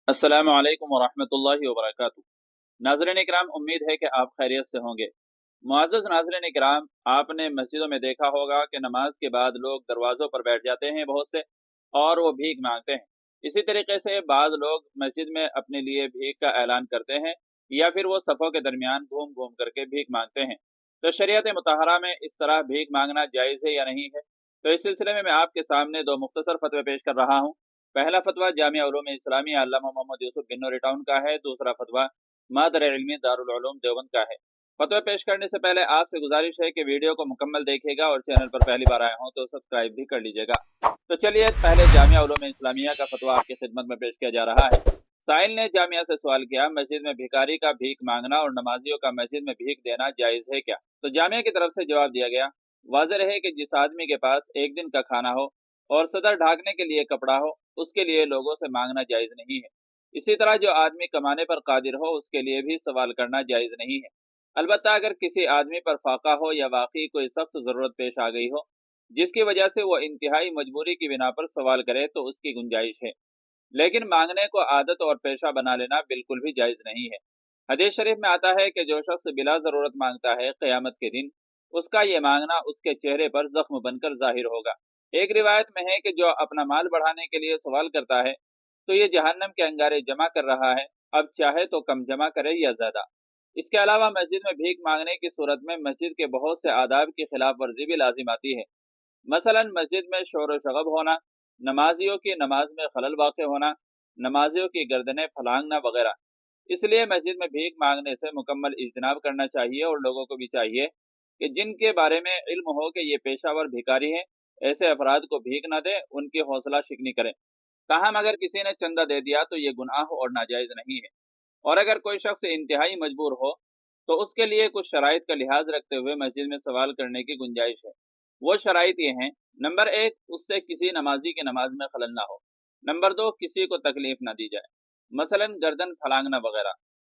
अस्सलामु अलैकुम वरहमतुल्लाहि वबरकातुहू। नाज़रीन इकराम, उम्मीद है कि आप खैरियत से होंगे। मुअज़्ज़ज़ नाज़रीन इकराम, आपने मस्जिदों में देखा होगा कि नमाज के बाद लोग दरवाज़ों पर बैठ जाते हैं बहुत से, और वो भीख मांगते हैं। इसी तरीके से बाज़ लोग मस्जिद में अपने लिए भीख का ऐलान करते हैं, या फिर वो सफ़ों के दरमियान घूम घूम करके भीख मांगते हैं। तो शरीयत मुतहरा में इस तरह भीख मांगना जायज़ है या नहीं है? तो इस सिलसिले में मैं आपके सामने दो मुख्तसर फतवे पेश कर रहा हूँ। पहला फतवा जामिया उलूम इस्लामिया अल्लामा मोहम्मद यूसुफ बिन्नूरी टाउन का है। दूसरा फतवा मादर इल्मी दारुल उलूम देवबंद का है। फतवा पेश करने से पहले आपसे गुजारिश है कि वीडियो को मुकम्मल देखिएगा और चैनल पर पहली बार आए हों तो सब्सक्राइब भी कर लीजिएगा। तो चलिए पहले जामिया उलूम इस्लामिया का फतवा आपकी खिदमत में पेश किया जा रहा है। साइल ने जामिया से सवाल किया, मस्जिद में भिखारी का भीख मांगना और नमाजियों का मस्जिद में भीख देना जायज़ है क्या? तो जामिया की तरफ से जवाब दिया गया, वाज़ेह है कि जिस आदमी के पास एक दिन का खाना हो और सदर ढाकने के लिए कपड़ा हो, उसके लिए लोगों से मांगना जायज़ नहीं है। इसी तरह जो आदमी कमाने पर कादिर हो, उसके लिए भी सवाल करना जायज़ नहीं है। अलबत्ता अगर किसी आदमी पर फाका हो या वाकई कोई सख्त ज़रूरत पेश आ गई हो, जिसकी वजह से वो इंतहाई मजबूरी की बिना पर सवाल करे, तो उसकी गुंजाइश है। लेकिन मांगने को आदत और पेशा बना लेना बिल्कुल भी जायज़ नहीं है। हदीस शरीफ में आता है कि जो शख्स बिला ज़रूरत मांगता है, क़यामत के दिन उसका ये मांगना उसके चेहरे पर ज़ख्म बनकर ज़ाहिर होगा। एक रिवायत में है कि जो अपना माल बढ़ाने के लिए सवाल करता है, तो ये जहन्नम के अंगारे जमा कर रहा है, अब चाहे तो कम जमा करे या ज़्यादा। इसके अलावा मस्जिद में भीख मांगने की सूरत में मस्जिद के बहुत से आदाब की खिलाफ वर्जी भी लाजिम आती है। मसलन मस्जिद में शोर व शगब होना, नमाजियों की नमाज में खलल वाक़ होना, नमाजियों की गर्दनें फलांगना वगैरह। इसलिए मस्जिद में भीख मांगने से मुकम्मल इज्तनाब करना चाहिए, और लोगों को भी चाहिए कि जिनके बारे में इल्म हो कि ये पेशावर भिखारी हैं, ऐसे अफराद को भीख न दें, उनकी हौसला शिकनी करें। ताहम अगर किसी ने चंदा दे दिया तो ये गुनाह और नाजायज़ नहीं है। और अगर कोई शख्स इंतहाई मजबूर हो, तो उसके लिए कुछ शराइत का लिहाज रखते हुए मस्जिद में सवाल करने की गुंजाइश है। वो शराइत ये हैं: नंबर 1, उससे किसी नमाजी की नमाज में खलल ना हो। नंबर 2, किसी को तकलीफ ना दी जाए, मसलन गर्दन फलांगना वगैरह।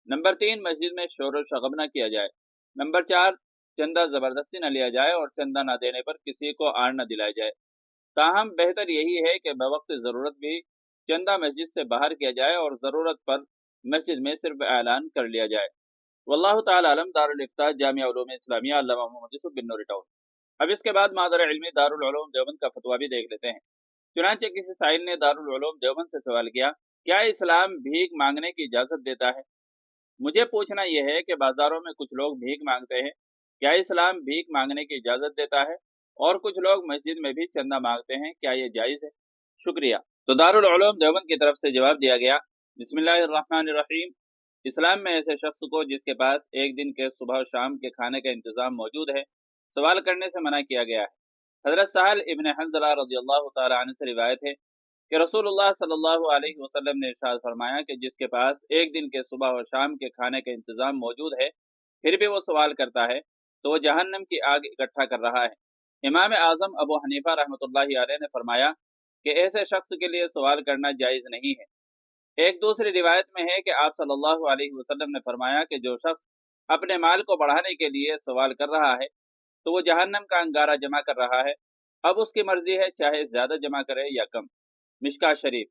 नंबर 3, मस्जिद में शोर व शगब न किया जाए। नंबर 4, चंदा ज़बरदस्ती न लिया जाए, और चंदा न देने पर किसी को आड़ न दिलाई जाए। ताहम बेहतर यही है कि बवक्त ज़रूरत भी चंदा मस्जिद से बाहर किया जाए, और ज़रूरत पर मस्जिद में सिर्फ ऐलान कर लिया जाए। वल्लाहु ताला अलम। दारुल इफ्ता जामिया उलूम इस्लामिया अल्लामा मोहम्मद यूसुफ बिन्नूरी टाउन। अब इसके बाद मादर इल्मी दारुल उलूम देवबंद का फतवा भी देख लेते हैं। चुनांचे किसी साइल ने दारुल उलूम देवबंद से सवाल किया, क्या इस्लाम भीख मांगने की इजाज़त देता है? मुझे पूछना यह है कि बाज़ारों में कुछ लोग भीख मांगते हैं, क्या इस्लाम भीख मांगने की इजाज़त देता है? और कुछ लोग मस्जिद में भी चंदा मांगते हैं, क्या ये जायज़ है? शुक्रिया। तो दारुल उलूम देवबंद की तरफ से जवाब दिया गया, बिस्मिल्लाहिर्रहमानिर्रहीम। इस्लाम में ऐसे शख्स को जिसके पास एक दिन के सुबह और शाम के खाने का इंतज़ाम मौजूद है, सवाल करने से मना किया गया है। हज़रत सहल इब्न हंज़ला रज़ियल्लाहु ताला अन्हु से रिवायत है कि रसूलुल्लाह सल्लल्लाहु अलैहि वसल्लम ने इरशाद फरमाया कि जिसके पास एक दिन के सुबह और शाम के खाने का इंतज़ाम मौजूद है, फिर भी वो सवाल करता है, तो वो जहन्नम की आग इकट्ठा कर रहा है। इमाम आज़म अबू हनीफा रहमतुल्लाहि अलैह ने फरमाया कि ऐसे शख्स के लिए सवाल करना जायज़ नहीं है। एक दूसरी रिवायत में है कि आप सल्लल्लाहु अलैहि वसल्लम ने फरमाया कि जो शख्स अपने माल को बढ़ाने के लिए सवाल कर रहा है, तो वो जहन्नम का अंगारा जमा कर रहा है। अब उसकी मर्जी है, चाहे ज़्यादा जमा करे या कम। मिशका शरीफ।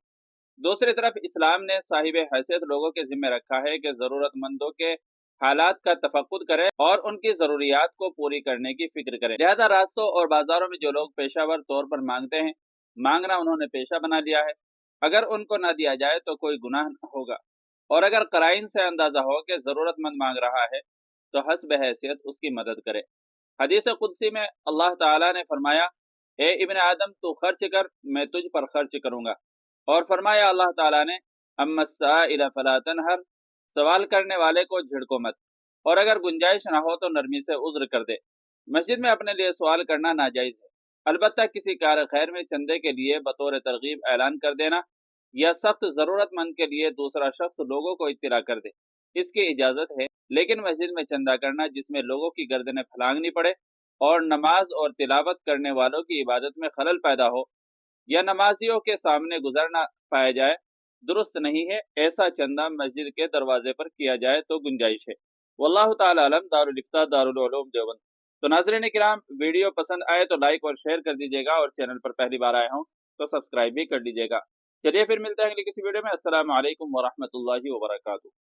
दूसरी तरफ इस्लाम ने साहिब हैसियत लोगों के ज़िम्मे रखा है कि ज़रूरतमंदों के हालात का तफक्कुद करें और उनकी ज़रूरियात को पूरी करने की फ़िक्र करें। लिहाजा रास्तों और बाज़ारों में जो लोग पेशावर तौर पर मांगते हैं, मांगना उन्होंने पेशा बना लिया है। अगर उनको न दिया जाए तो कोई गुनाह न होगा, और अगर कराइन से अंदाज़ा हो कि ज़रूरतमंद मांग रहा है, तो हस्ब हैसियत उसकी मदद करे। हदीस कुदसी में अल्लाह ताला ने फरमाया, ए इब्न आदम, तू खर्च कर, मैं तुझ पर खर्च करूँगा। और फरमाया अल्लाह ताला ने, अम्मा साइल फला तनहर, सवाल करने वाले को झिड़को मत, और अगर गुंजाइश ना हो तो नरमी से उज़्र कर दे। मस्जिद में अपने लिए सवाल करना नाजायज़ है। अलबत्ता किसी कार खैर में चंदे के लिए बतौर तरगीब ऐलान कर देना, या सख्त ज़रूरतमंद के लिए दूसरा शख्स लोगों को इत्तला कर दे, इसकी इजाज़त है। लेकिन मस्जिद में चंदा करना जिसमें लोगों की गर्दनें फलांगनी पड़े, और नमाज और तिलावत करने वालों की इबादत में खलल पैदा हो, या नमाजियों के सामने गुजर ना पाया जाए, दुरुस्त नहीं है। ऐसा चंदा मस्जिद के दरवाजे पर किया जाए तो गुंजाइश है। वल्लाहु ताला अलम। दारुल इफ्ता दारुल उलूम देवबंद। तो नाज़रीन किराम, वीडियो पसंद आए तो लाइक और शेयर कर दीजिएगा, और चैनल पर पहली बार आए हों तो सब्सक्राइब भी कर लीजिएगा। चलिए फिर मिलते हैं अगली किसी वीडियो में। अस्सलाम वालेकुम वरहमतुल्लाहि वबरकातुहू।